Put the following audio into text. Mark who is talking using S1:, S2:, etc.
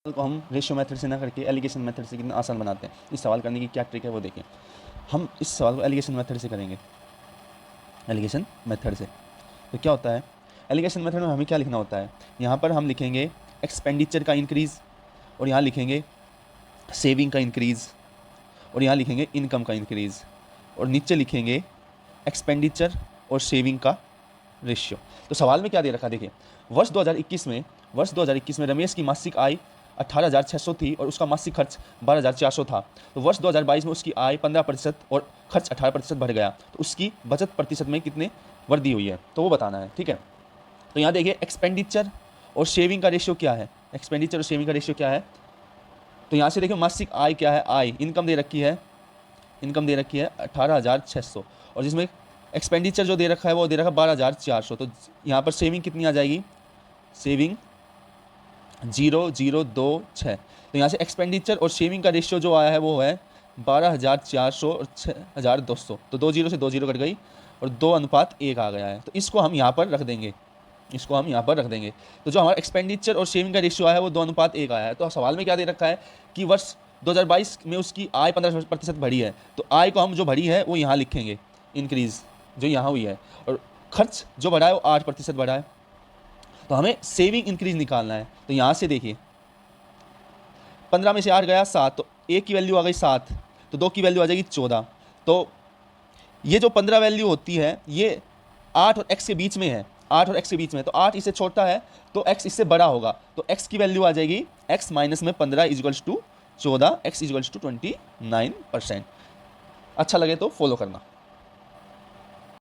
S1: को हम ratio method से ना करके एलिगेशन मेथड से कितना आसान बनाते हैं। इस सवाल करने की क्या ट्रिक है वो देखें। हम इस सवाल को एलिगेशन मेथड से करेंगे। एलिगेशन मेथड से तो क्या होता है, एलिगेशन मेथड में हमें क्या लिखना होता है, यहाँ पर हम लिखेंगे एक्सपेंडिचर का इंक्रीज़, और यहाँ लिखेंगे सेविंग का इंक्रीज़, और यहाँ लिखेंगे इनकम का इंक्रीज़, और नीचे लिखेंगे एक्सपेंडिचर और सेविंग का रेशियो। तो सवाल में क्या दे रखा, देखिए वर्ष 2021 में रमेश की मासिक आय 18,600 थी और उसका मासिक खर्च 12,400 था। तो वर्ष 2022 में उसकी आय 15% और खर्च 18% बढ़ गया, तो उसकी बचत प्रतिशत में कितने वृद्धि हुई है, तो वो बताना है। ठीक है, तो यहाँ देखिए एक्सपेंडिचर और सेविंग का रेशियो क्या है, एक्सपेंडिचर और सेविंग का रेशियो क्या है। तो यहाँ से देखिए मासिक आय क्या है, आय इनकम दे रखी है, इनकम दे रखी है 18,600, और जिसमें एक्सपेंडिचर जो दे रखा है वो दे रखा है 12,400। तो यहाँ पर सेविंग कितनी आ जाएगी, सेविंग 0,026। तो यहाँ से एक्सपेंडिचर और सेविंग का रेशियो जो आया है वो है 12,400 और 6,200। तो 2 जीरो से 2 जीरो कट गई और 2:1 आ गया है। तो इसको हम यहाँ पर रख देंगे, इसको हम यहाँ पर रख देंगे। तो जो हमारा एक्सपेंडिचर और सेविंग का रेशियो आया है वो 2:1 आया है। तो सवाल में क्या दे रखा है कि वर्ष 2022 में उसकी आय 15% बढ़ी है, तो आय को हम जो बढ़ी है वो यहाँ लिखेंगे, इंक्रीज़ जो यहाँ हुई है, और खर्च जो बढ़ा है वो 8% बढ़ा है। तो हमें सेविंग इंक्रीज निकालना है। तो यहाँ से देखिए 15 में से 8 गया 7, तो 1 की वैल्यू आ गई 7, तो 2 की वैल्यू आ जाएगी 14। तो ये जो 15 वैल्यू होती है ये 8 और x के बीच में है, 8 और x के बीच में है, तो 8 इससे छोटा है तो x इससे बड़ा होगा, तो x की वैल्यू आ जाएगी x माइनस में 15 equals to 14, x equals to 29%। अच्छा लगे तो फॉलो करना।